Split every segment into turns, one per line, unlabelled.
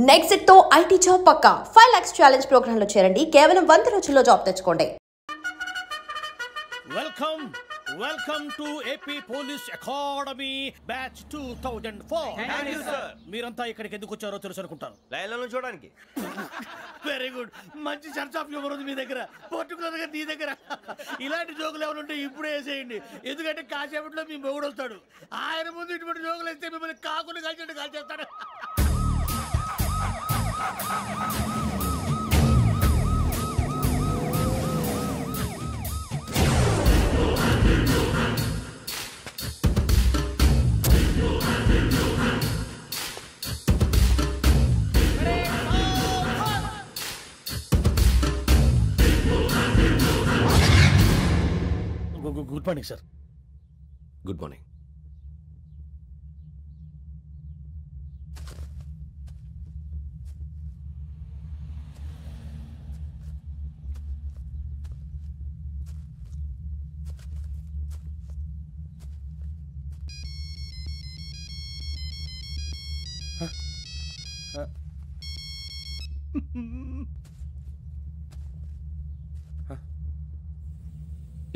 Next తో IT job పక్కా 5 lakhs challenge programme లో చేరండి. కేవలం 100 రోజుల్లో జాబ్ తెచ్చుకోండి.
Welcome to AP police academy batch 2004.
Thank you sir.
మీరంతా ఇక్కడికి ఎందుకు వచ్చారో తెలుసు అనుకుంటాను.
లైన్లను చూడడానికి.
Very good. మంచి సెన్స్ ఆఫ్ హ్యూమర్ ఉంది మీ దగ్గర, పర్టికులర్ గా నీ దగ్గర. ఇలాంటి జోకులు ఎవరు ఉంటే ఇప్పుడే వేసేయండి, ఎందుకంటే కాసేపట్లో మీ మొగుడు వస్తాడు. ఆయన ముందు ఇటువంటి జోకులు వేస్తే మిమ్మల్ని కాకులు కాల్చేట్టు కాల్చేస్తాడు. Good morning sir.
Good morning.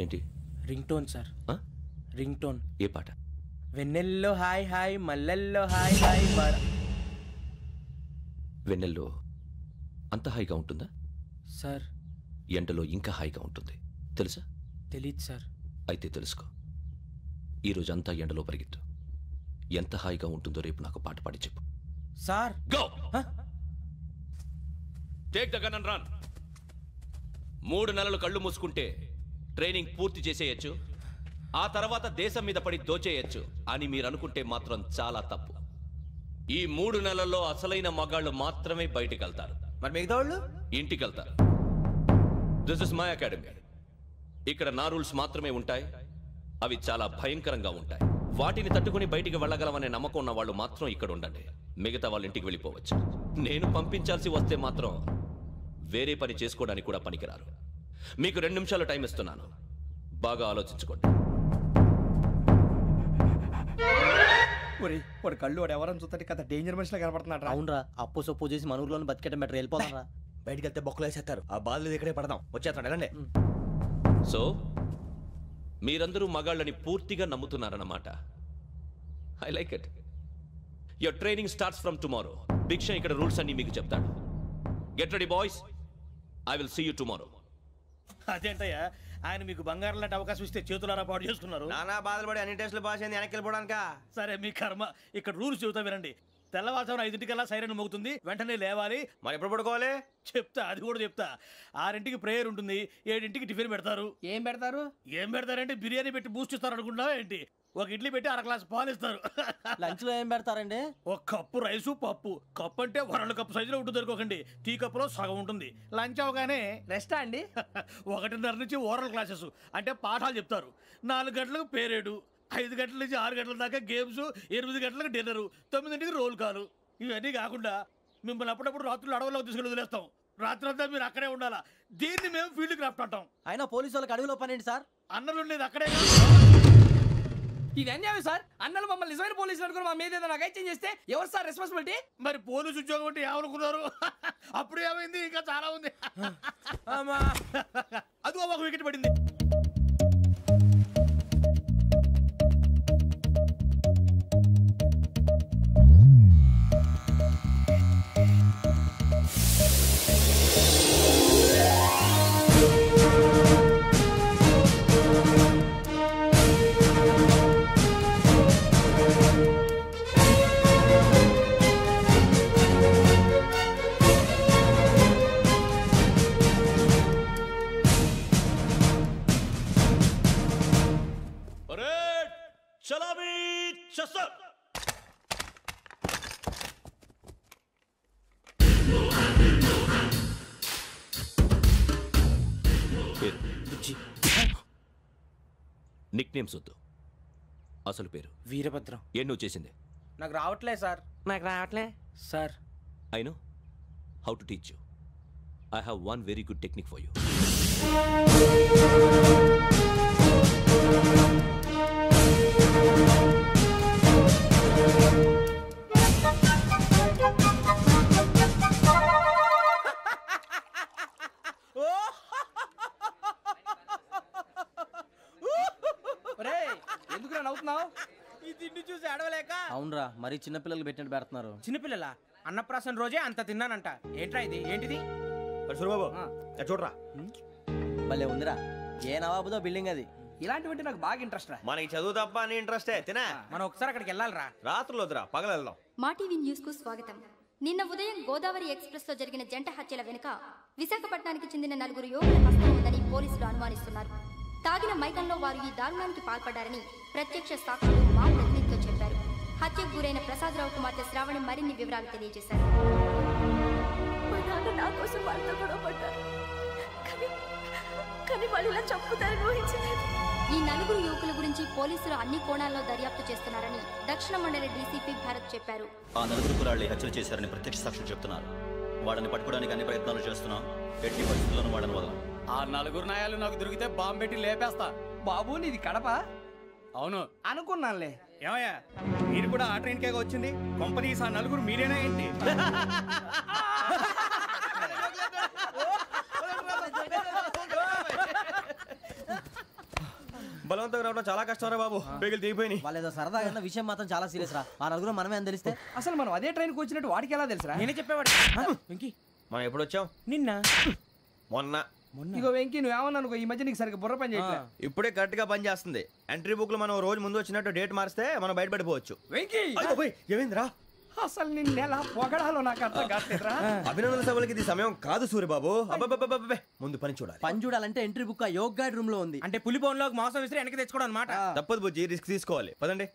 ఏంటి?
Ring tone sir. Ring tone.
ఏ పాట?
వెన్నెల్లో హాయ్ హాయ్ మల్లెల్లో హాయ్ హాయ్ బార్.
వెన్నెల్లో అంత హాయిగా ఉంటుందా
సార్?
ఎండలో ఇంకా హాయిగా ఉంటుంది తెలుసా?
తెలీదు సార్.
అయితే తెలుసుకో. ఈరోజు అంతా ఎండలో పరిగెత్తు. ఎంత హాయిగా ఉంటుందో రేపు నాకు పాట పాడి చెప్పు.
Sir
go. Take the gun and run. 3 నెలలు కళ్ళు మూసుకుంటే ట్రైనింగ్ పూర్తి చేసేయచ్చు, ఆ తర్వాత దేశం మీద పడి దోచేయచ్చు అని మీరు అనుకుంటే మాత్రం చాలా తప్పు. ఈ 3 నెలల్లో అసలైన మగాళ్ళు మాత్రమే బయటికి వెళ్తారు.
మరి మిగతా వాళ్ళు
ఇంటికి వెళ్తారు. This is my academy. ఇక్కడ నా రూల్స్ మాత్రమే ఉంటాయి. అవి చాలా భయంకరంగా ఉంటాయి. వాటిని తట్టుకుని బయటికి వెళ్ళగలమనే నమ్మకం ఉన్న వాళ్ళు మాత్రం ఇక్కడ ఉండండి. మిగతా వాళ్ళు ఇంటికి వెళ్ళిపోవచ్చు. నేను పంపించాల్సి వస్తే మాత్రం వేరే పని చేసుకోవడానికి కూడా పనికిరారు. మీకు 2 నిమిషాలు టైం ఇస్తున్నాను, బాగా ఆలోచించుకోండి.
వాడు కళ్ళు వాడు ఎవరైనా చూస్తే కదా డేంజర్ మనిషిలో కనపడుతున్నాడు.
అవునరా, అప్పు సొప్పు చేసి మన ఊర్లో బతికేట బెటర్. వెళ్ళిపోతాం రా.
బయటికి వెళ్తే బొక్కలు వేసేస్తారు. ఆ బాధలు ఇక్కడే పడదాం. వచ్చేస్తాడు ఎలాండి.
సో మీరందరూ మగాళ్ళని పూర్తిగా నమ్ముతున్నారన్నమాట. I like it. Your training starts from tomorrow. Bhiksha ఇక్కడ రూల్స్ అన్ని మీకు చెప్తాడు. Get ready boys, I will see you tomorrow.
అదేంటయ్యా, ఆయన మీకు బంగారం లాంటి అవకాశం ఇస్తే చేతులారా పాటు చేసుకున్నారు.
నానా బాధలు పడి అన్ని టెస్టులు పాస్ అయింది, వెనక్కి వెళ్ళిపోవడానికా?
సరే మీ కర్మ. ఇక్కడ రూల్స్ చెబుతా వినండి. తెల్లవారుజామున 5 సైరన్ మోగుతుంది, వెంటనే లేవాలి.
మరి ఎప్పుడు పడుకోవాలి
చెప్తా, అది కూడా చెప్తా. 6 ప్రేయర్ ఉంటుంది, 7 టిఫిన్ పెడతారు.
ఏం పెడతారు?
ఏం పెడతారంటే బిర్యానీ పెట్టి బూస్ట్ ఇస్తారు అనుకుంటున్నావా ఏంటి? ఒక ఇడ్లీ పెట్టి 1/2 గ్లాస్ పాలు ఇస్తారు.
లంచ్ లో ఏం పెడతారండి?
ఒక కప్పు రైసు పప్పు. కప్పు అంటే 1/2 కప్పు సైజులో ఉంటుంది అనుకోకండి. టీ కప్పులో సగం ఉంటుంది. లంచ్ అవగానే
రెస్టా అండి?
1:30 నుంచి ఓరల్ క్లాసెస్ అంటే పాఠాలు చెప్తారు. 4 గంటలకు పేరేడు, 5 గంటల నుంచి 6 గంటల దాకా గేమ్స్, 8 గంటలకు డిన్నరు, 9 రోల్ కాలు. ఇవన్నీ కాకుండా మిమ్మల్ని అప్పుడప్పుడు రాత్రులు అడవుల్లో తీసుకెళ్ళి వదిలేస్తాం. రాత్రంతా మీరు అక్కడే ఉండాలా. దీన్ని మేము ఫీల్డ్ క్రాఫ్ట్ అంటాం.
అయినా పోలీసు వాళ్ళకి అడవిలో పని ఏంటి సార్?
అన్నలు ఉండేది అక్కడే.
ఇది అన్యాయం సార్. అన్నలు మమ్మల్ని నిజమైన పోలీసులు అనుకుని మా మీద ఏదైనా అగైత్యం చేస్తే ఎవరు సార్ రెస్పాన్సిబిలిటీ?
మరి పోలీసు ఉద్యోగం అంటే ఏమనుకున్నారు? అప్పుడు ఏమైంది, ఇంకా చాలా ఉంది. అదిగో ఒక వికెట్ పడింది.
నిక్ నేమ్స్ వద్దు, అసలు పేరు.
వీరభద్రం.
ఏం నువ్వు చేసింది?
నాకు రావట్లే సార్. నాకు రావట్లే sir.
I know how to teach you. I have one very good technique for you.
మరి చిన్నపిల్లలు పెట్టినట్టు పెడుతున్నారు.
చిన్నపిల్లల అన్నప్రాసన రోజే అంత తిన్నానంట. ఏంట్రా ఇది? ఏంటిది?
సూరిబాబు చూడరా.
భలే ఉందిరా. ఏ నవాబుదో బిల్డింగ్ అది.
ఇలాంటివంటే నాకు బాగా ఇంట్రెస్ట్ రా.
మనకి చదువు తప్ప అని ఇంట్రెస్టే తినా.
మనం ఒకసారి అక్కడికి వెళ్ళాలిరా.
రాత్రులు వద్దురా, పగలు వెళ్దాం.
మా టీవీ న్యూస్ కు స్వాగతం. నిన్న ఉదయం గోదావరి ఎక్స్ప్రెస్ లో జరిగిన జంట హత్యల వెనుక విశాఖపట్నానికి చెందిన 4 యువకుల హస్తం ఉందని పోలీసులు అనుమానిస్తున్నారు. తాగిన మైకంలో వారు ఈ దారుణానికి పాల్పడ్డారని ప్రత్యక్ష సాక్షులు మా ప్రతినిధితో చెప్పారు. హత్యకు గురైన ప్రసాదరావు కుమార్తె శ్రావణి మరిన్ని వివరాలు తెలియజేశారు.
నా కోసం వాళ్ళతో గొడవ పడ్డారు, కానీ వాళ్ళు ఇలా చంపుతారని ఊహించలేదు.
ఈ 4 యువకుల గురించి పోలీసులు అన్ని కోణాల్లో దర్యాప్తు చేస్తున్నారని దక్షిణ మండలి డీసీపీ భరత్ చెప్పారు.
ఆ 4 కురాళ్ళు హత్యలు చేశారని ప్రత్యక్ష సాక్షులు చెప్తున్నారు. వాళ్ళని పట్టుకోవడానికి అన్ని ప్రయత్నాలు చేస్తున్నాం. ఎట్టి పరిస్థితుల్లోనూ వాళ్ళని వదలం.
ఆ 4 నాయాలు నాకు దొరికితే బాంబు పెట్టి లేపేస్తా. బాబు నీది కడప? అవును అనుకున్నానులే.
ఏమయ్యా, మీరు కూడా ఆ ట్రైన్ కేగా వచ్చింది? కొంపదీసి ఆ 4 మీరేనా ఏంటి?
బలవంతంగా రావడం చాలా కష్టం రా బాబు. పేగులు దిగిపోయినాయి.
వాళ్ళు ఏదో సరదాగా విషయం మాత్రం చాలా సీరియస్ రా. ఆ 4 మనమే అని తెలిస్తే
అసలు మనం అదే ట్రైన్కి వచ్చినట్టు వాడికి ఎలా తెలుసురా?
నేనే చెప్పేవాడు. వెంకీ,
మనం ఎప్పుడు వచ్చాం?
నిన్న
మొన్న.
ఇగో వెంకీ, నువ్వేమన్నా అనుకో, ఈ మధ్య నీకు సరిగ్గా బుర్ర పని చేయట్లేదు.
ఇప్పుడే కరెక్ట్ గా పని చేస్తుంది. ఎంట్రీ బుక్ లో మనం రోజు ముందు వచ్చినట్టు డేట్ మారిస్తే మనం బయటపడిపోవచ్చు.
వెంకీ,
ఏమైందిరా?
అసలు నిన్న ఎలా పొగడాలో నాకు అర్థం కాట్లేదురా.
అభినందన సభలకి ఇది సమయం కాదు సూరిబాబు. అబ్బబ్బబ్బబ్బబ్బే, ముందు పని చూడాలి.
పని చూడాలంటే ఎంట్రీ బుక్ ఆ యోగ్ గైడ్ రూమ్ లో ఉంది.
అంటే పులి బోన్లోకి మాంసం విసిరి వెనక్కి తెచ్చుకోవడం అనమాట.
తప్పదు బుజ్జి, రిస్క్ తీసుకోవాలి. పదండి.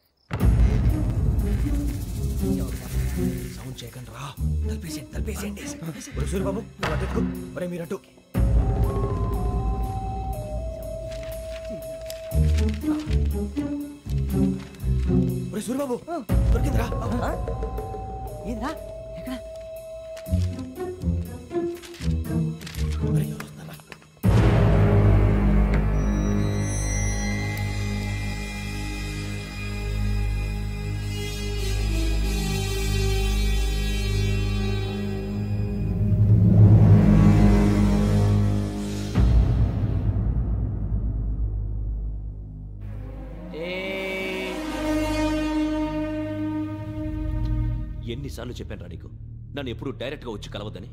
సౌండ్ చేయకండి రా. తలపేసేయండి. సూరిబాబు ఒరే మీరటు. ఒరే సూరిబాబు దొరికిందిరా.
ఏంద్రా ఎక్కడ?
ఎన్నిసార్లు చెప్పాను రా నీకు, నన్ను ఎప్పుడు డైరెక్ట్ గా వచ్చి కలవద్దని.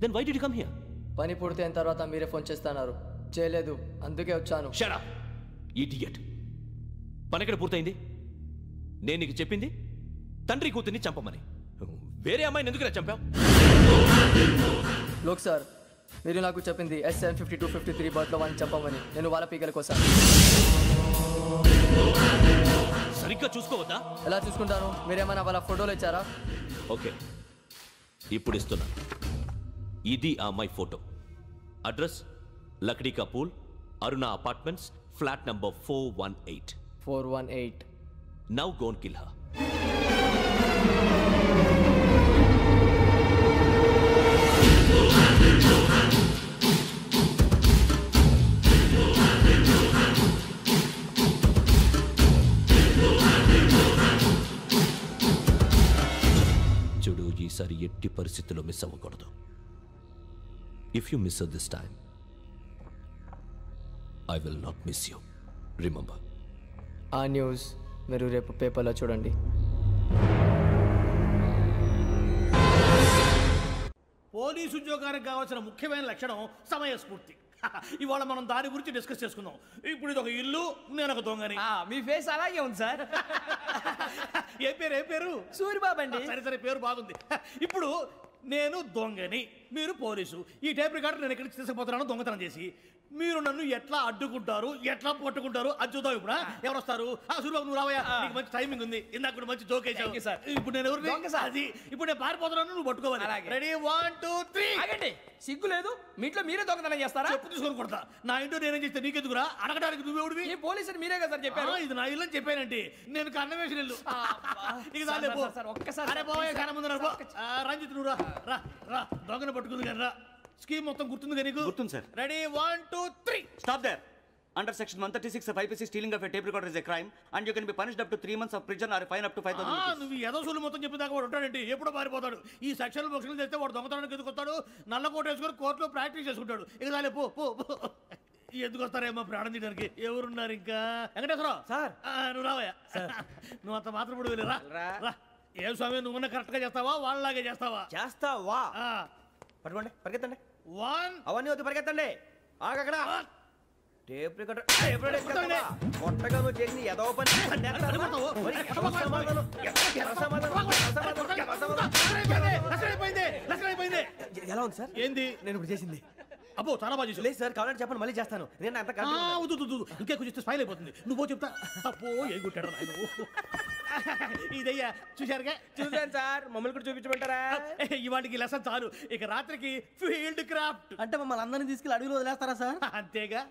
Then why did you come here?
పని పూర్తయిన తర్వాత మీరే ఫోన్ చేస్తున్నారు. చేయలేదు, అందుకే వచ్చాను.
Shut up idiot. పని ఎక్కడ పూర్తయింది? నేను నీకు చెప్పింది తండ్రి కూతుర్ని చంపమని. వేరే అమ్మాయిని ఎందుకు చంపావు?
లోక్ సార్, మీరు నాకు చెప్పింది SM5253 బర్త్లో వాడిని చంపమని. నేను వాళ్ళ పీకల కోసం.
సరిగ్గా చూసుకోవద్దా?
ఎలా చూసుకుంటాను? మీరేమైనా వాళ్ళ ఫోటోలు ఇచ్చారా?
ఓకే, ఇప్పుడు ఇస్తున్నా. ఇది ఆ అమ్మాయి ఫోటో. అడ్రస్ లక్డీ కా pool, Aruna apartments, flat number 418.
418.
Now go and kill her. చూడు, ఈసారి ఎట్టి పరిస్థితుల్లో మిస్ అవ్వకూడదు. If you miss this time, I will not miss you. Remember.
ఆ న్యూస్ మీరు రేపు పేపర్లో చూడండి.
పోలీసు ఉద్యోగానికి కావాల్సిన ముఖ్యమైన లక్షణం సమయస్ఫూర్తి. ఇవాళ మనం దాని గురించి డిస్కస్ చేసుకుందాం. ఇప్పుడు ఇది ఒక ఇల్లు, నేను ఒక దొంగని.
మీ ఫేస్ అలాగే ఉంది సార్.
ఏ పేరు?
సూరిబాబు అండి.
సరే పేరు బాగుంది. ఇప్పుడు నేను దొంగని, మీరు పోలీసు. ఈ టైప్ రికార్డు నేను ఎక్కడికి తీసుకుపోతున్నాను దొంగతనం చేసి. మీరు నన్ను ఎట్లా అడ్డుకుంటారు, ఎట్లా పట్టుకుంటారు అది చూద్దాం. ఇప్పుడు ఎవరు వస్తారు? సూరిబాబు నువ్వు రావయ్యా, నీకు మంచి టైమింగ్ ఉంది. ఇందాక కూడా మంచి జోక్ వేసావు సార్. ఇప్పుడు నేను ఎవరు? అది ఇప్పుడు నేను పారిపోతున్నాను, నువ్వు పట్టుకోవాలి. రెడీ 1 2 3.
ఆగండి, సిగ్గు లేదు? మీ ఇంట్లో మీరే దొంగతనం చేస్తారా?
చెప్పు తీసుకొని కొడతా. నా ఇంట్లో నేనేం చేస్తే నీకెందుకురా? అడగడానికి నువ్వెవడివి?
ఈ పోలీసులు మీరే కదా సార్ చెప్పారు.
ఇది నా ఇల్లు అని చెప్పానండి. నేను కన్నవేసిన ఇల్లు.
ఒక్కసారి
అరే బాబు, కన్న ముందు రంజిత్ నువ్వు రా రా. దొంగను పట్టుకుంది కానీ రా. స్కీమ్ మొత్తం గుర్తుంది నీకు?
గుర్తుంది sir.
Ready 1 2 3.
Stop there. Under section 136 of IPC, stealing of a tape recorder is a crime and you can be punished up to 3 months of prison or a fine up to 5,000 rupees.
నువ్వు ఏదో సొల్లు మొత్తం చెప్పేదాకా వాడు ఉంటాడండి. ఎప్పుడో పారిపోతాడు. ఈ సెక్షన్ బొక్షన్లు చేస్తే వాడు దొంగతనానికి ఎందుకు వస్తాడు? నల్ల కోట వేసుకొని కోర్టులో ప్రాక్టీస్ చేసుకుంటాడు. ఇక చాలే పో పో. ఎందుకు వస్తారేమో ప్రాణం తీయడానికి? ఎవరున్నారు ఇంకా? వెంకటేశ్వరరావు సార్, నువ్వు రావయ్యా. నువ్వు అంత మాత్రం ఇప్పుడు వెళ్ళి రా. ఏ స్వామి నువ్వు కరెక్ట్ గా చేస్తావా వాళ్ళలాగే చేస్తావా?
చేస్తావా? పట్టుకోండి, పరిగెత్తండి.
1
అవన్నీ వద్దు, పరిగెత్తండి. ఆగక్కడ టేప్ రికార్డర్ కొత్తగా నువ్వు చేసిన ఏదో పని ఎలా ఉంది సార్?
ఏంది
నేను ఇప్పుడు చేసింది?
అబ్బో చాలా బాగా చేసావు.
లేదు సార్, కావాలంటే చెప్పండి, మళ్ళీ చేస్తాను. నేను అంత
ఇంకే కొంచెం స్మైల్ అయిపోతుంది. నువ్వు చెప్తా. అబ్బో ఏ గుట్టాడు ఆయన. ఇదయ్యా చూశారుగా?
చూసాను సార్, మమ్మల్ని కూడా చూపించమంటారా?
ఇవాటికి లెసన్ చాలు, ఇక రాత్రికి ఫీల్డ్ క్రాఫ్ట్.
అంటే మమ్మల్ని అందరినీ తీసుకెళ్ళి అడుగులో వదిలేస్తారా సార్?
అంతేగా.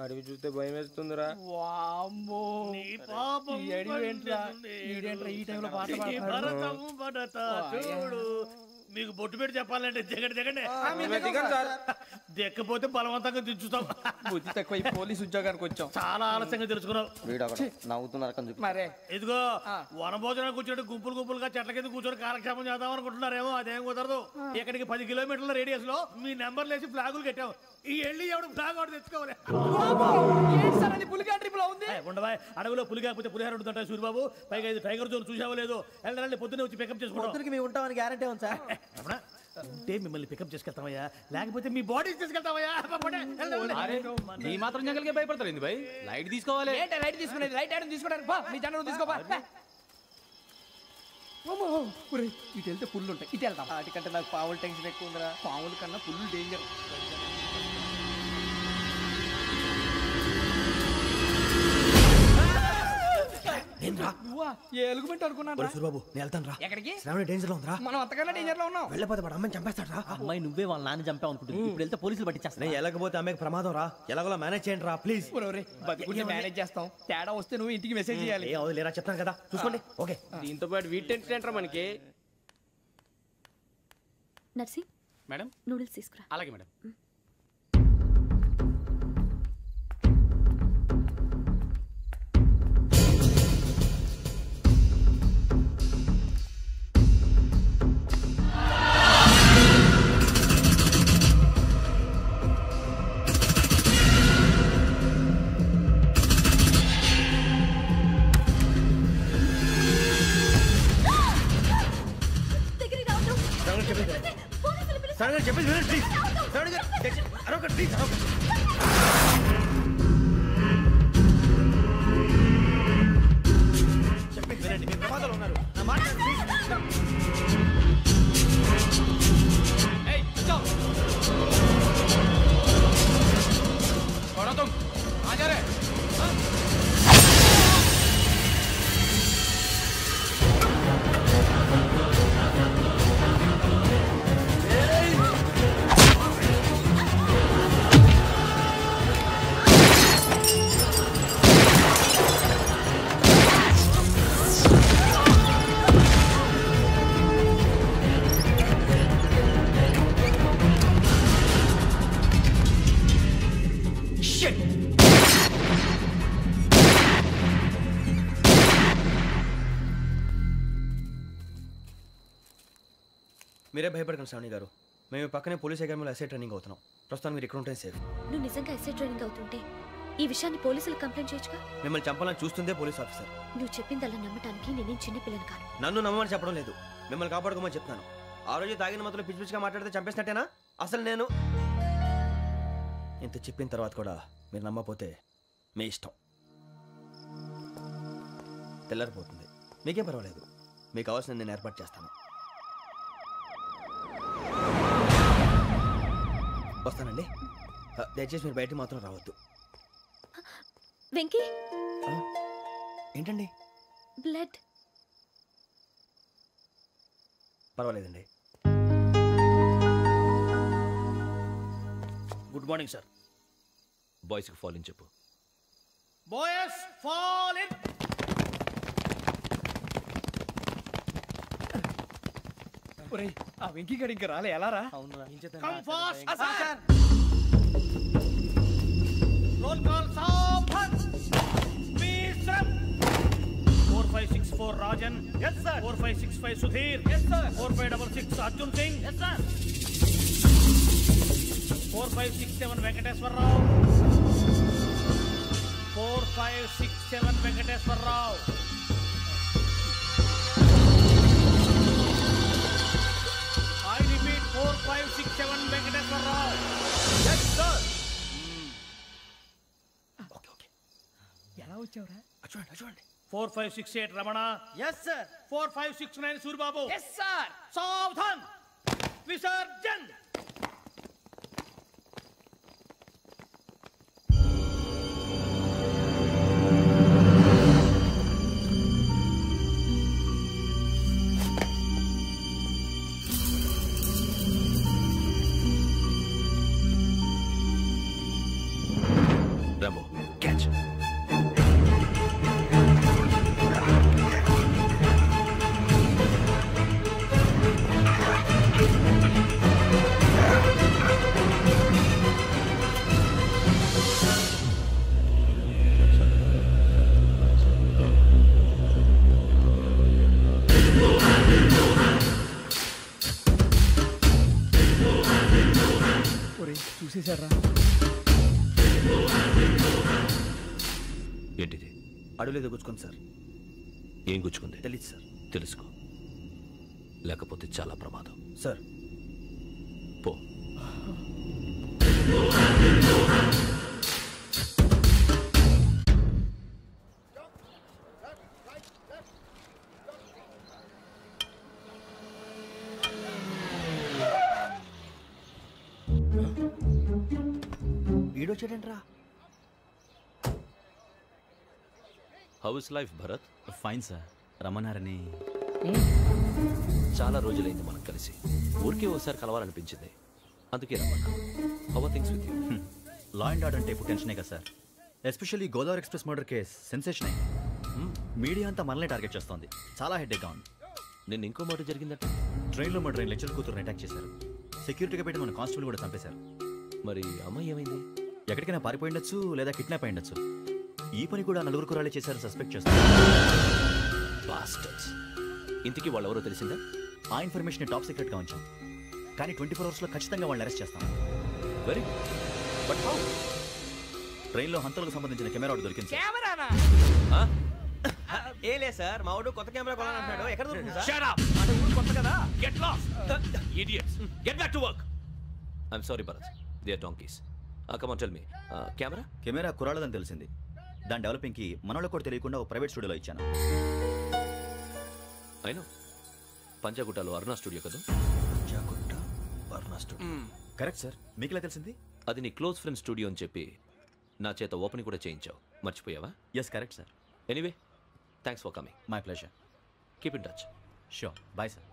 అడవి చూస్తే భయం వేస్తుందిరా.
వామ్మో
నీ పాపం
ఈ అడవి ఏంట్రా? ఈడేంట్రా ఈ టైంలో పాట పాడుతున్నాడు?
చూడు, మీకు బొట్టు పెట్టి చెప్పాలంటే దిగండి దిగండి.
సార్
దిక్కపోతే బలవంతంగా దించుతాం.
బుద్ధి తక్కువ ఈ పోలీస్ ఉద్యోగానికి వచ్చాం.
చాలా ఆలస్యంగా తెలుసుకున్నావు.
నవ్వుతున్నారు.
మరే
ఇదిగో వనభోజనానికి కూర్చొని గుంపులు గుంపులుగా చెట్ల కింద కూర్చొని కాలక్షేపం చేద్దాం అనుకుంటున్నారేమో. అదేం కుదరదు. ఇక్కడికి 10 కిలోమీటర్ల రేడియస్ లో మీ నెంబర్లు వేసి ఫ్లాగులు కట్టాం. ఈ వెళ్ళి ఎవడు ఫ్లాగ్ ఒకటి తెచ్చుకోవాలి.
పులిగా ట్రిప్ లో ఉంది.
ఉండవా, అడవిలో పులి కాకపోతే పులిహార ఉంటుంటాయి సూరిబాబు. పైగా ఇది టైగర్ జోన్ చూసావో లేదో. వెళ్ళండి, పొద్దున్నే వచ్చి పికప్ చేసుకుంటాం.
మేము ఉంటామని గ్యారంటీ ఉంది సార్.
ఉంటే మిమ్మల్ని పికప్ చేసుకెళ్తామయ్యా, లేకపోతే మీ బాడీ తీసుకెళ్తామయ్యా.
ఈ మాత్రం జంగల్కే భయపడతారు భయ్. లైట్ తీసుకోవాలి.
లైట్ తీసుకునేది లైట్ ఐటమ్ తీసుకోవడానికి మీ జనం తీసుకోపా. ఇటు వెళ్తే పుల్లు ఉంటాయి, ఇటు వెళ్తాం.
వాటికంటే నాకు పావులు టెన్షన్ ఎక్కువ ఉందిరా.
పాముల కన్నా పుల్లు డేంజర్. ఎలుగుబెట్టి అనుకున్నాను.
సూరిబాబు నేను వెళ్తాను రా.
ఎక్కడికి?
శ్రావణి డేంజర్ లో ఉందిరా.
మనం అంతకన్నా డేంజర్ లో ఉన్నాం.
వెళ్ళపోతే వాడు అమ్మాయిని చంపేస్తాడు రా.
అమ్మాయి నువ్వే వాళ్ళ నాన్న చంపావు అనుకుంటుంది. ఇప్పుడు వెళ్తే పోలీసులు పట్టించేస్తా.
నేను వెళ్ళకపోతే అమ్మాయికి ప్రమాదం రా. ఎలాగోలా మేనేజ్ చేయండి రా ప్లీజ్.
బతుకుంటే మేనేజ్ చేస్తాం. తేడా వస్తే నువ్వు ఇంటికి మెసేజ్ చేయాలి.
ఏ అవును లేరా, చెప్తాను కదా, చూసుకోండి. ఓకే.
దీంతో పాటు వీటి టెన్షన్ ఏంట్రా మనకి.
నర్సి
మేడం
నూడిల్స్ తీసుకురా.
అలాగే మేడం.
చెప్పేసి వినండి ప్లీజ్. శ్రావణి గారు అరొకటి ప్లీజ్, అరొకటి. చెప్పేసి వినండి, మీరు ప్రమాదాలు ఉన్నారు. నా మాట ప్లీజ్. మీరే భయపడకండి శ్రావణి గారు. మేము పక్కనే పోలీస్ అకాడమీలో ఎస్ఐ ట్రైనింగ్ అవుతున్నాం. ప్రస్తుతం మీరు ఇక్కడ ఉంటే సేఫ్.
నువ్వు నిజంగా ఎస్ఐ ట్రైనింగ్ అవుతుంటే ఈ విషయాన్ని పోలీసులకు కంప్లైంట్ చేయొచ్చుగా.
మిమ్మల్ని చంపాలని చూస్తుందే పోలీస్ ఆఫీసర్.
నువ్వు చెప్పిందల్లా నమ్మటానికి నేనేం చిన్నపిల్లని కాను.
నన్ను నమ్మమని చెప్పడం లేదు, మిమ్మల్ని కాపాడుకోమని చెప్తాను. ఆ రోజు తాగిన మొత్తం పిచ్చి పిచ్చిగా మాట్లాడితే చంపేసినట్టేనా? అసలు నేను ఇంత చెప్పిన తర్వాత కూడా మీరు నమ్మకపోతే మీ ఇష్టం. తెల్లారిపోతుంది, మీకేం పర్వాలేదు. మీకు కావాల్సిన నేను ఏర్పాటు చేస్తాను. వస్తానండి. దయచేసి మీరు బయటకు మాత్రం రావద్దు.
వెంకీ
ఏంటండి?
బ్లడ్.
పర్వాలేదండి.
Good morning sir.
బాయ్స్కి ఫాల్ ఇన్ చెప్పు.
Boys fall in.
ఒరేయ్ ఆ వెంకీ గడి ఇంకా రాలే ఎలా రా?
Come fast sir. Roll call సావధాన్. విశ్రమ్. 4564 Rajan. yes sir. 4565 Sudheer. yes sir. 4566 Arjun Singh. yes sir. 4567 Venkateswararao. 4567 Venkateswararao. I repeat 4567 Venkateswararao.
yes sir.
ఎలా వచ్చావురా?
చూడండి
4568 Ramana.
yes sir.
4569 Suribabu.
yes sir.
సావధాన్. Visarjan.
Rambo, catch.
ఒరేయ్ చూసేశారా?
ఏంటిది?
అడవిలో గుచ్చుకుంది సార్.
ఏం గుచ్చుకుంది?
తెలీదు సార్.
తెలుసుకో, లేకపోతే చాలా ప్రమాదం.
సార్
పో.
ఈడొచ్చాడంట్రా.
How is life Bharat?
Fine sir. రమ్మన్నారని.
చాలా రోజులైంది మనం కలిసి. ఊరికే ఒకసారి కలవాలనిపించింది, అందుకే రమ్మన్నా. How are things with you?
Law and order అంటే ఇప్పుడు టెన్షనే కదా సార్. Especially Godavari express murder case sensation అయింది. మీడియా అంతా మనల్ని టార్గెట్ చేస్తోంది. చాలా హెడ్ఏక్గా ఉంది.
నిన్న ఇంకో మాట జరిగిందట.
ట్రైన్లో మా ట్రైన్ లెక్చర్ కూతురుని అటాక్ చేశారు. సెక్యూరిటీగా పెట్టి మన కానిస్టేబుల్ కూడా చంపేశారు.
మరి అమ్మాయి ఏమైంది?
ఎక్కడికైనా పారిపోయి ఉండొచ్చు, లేదా కిడ్నాప్ అయి ఉండొచ్చు. ఈ పని కూడా నలుగురు కురాలే చేశారు సస్పెక్ట్ చేస్తారు.
బాస్టర్స్. ఇంతకీ వాళ్ళు ఎవరో తెలిసిందా?
ఆ ఇన్ఫర్మేషన్ టాప్ సీక్రెట్గా ఉంచాం, కానీ 24 అవర్స్లో ఖచ్చితంగా వాళ్ళని అరెస్ట్ చేస్తాం.
Very but how?
ట్రైన్లో హంతలకు సంబంధించిన కెమెరా ఒకటి దొరికింది సార్.
కెమెరానా?
ఏ లే సార్, మా వాడు కొత్త కెమెరా కొనాలంటున్నాడు. ఎక్కడ దొరుకుతుంది సార్?
Shut up!
అంటే ఊరు కొత్త కదా.
Get lost! Idiots! Get back to work! I'm sorry, Bharat. They are donkeys. Come on, tell me. Camera?
Camera కురాలదని తెలిసింది. దాని డెవలపింగ్కి మనలో కూడా తెలియకుండా ఒక ప్రైవేట్ స్టూడియోలో ఇచ్చాను.
I know. పంజాగుట్టలో అరుణ స్టూడియో కదా?
పంజాగుట్ట అరుణ స్టూడియో. Correct sir. మీకు ఎలా తెలిసింది?
అది నీ క్లోజ్ ఫ్రెండ్ స్టూడియో అని చెప్పి నా చేత ఓపెన్ కూడా చేయించావు. మర్చిపోయావా?
Yes correct sir.
Anyway, thanks for coming.
My pleasure.
Keep in touch.
Sure. Bye sir.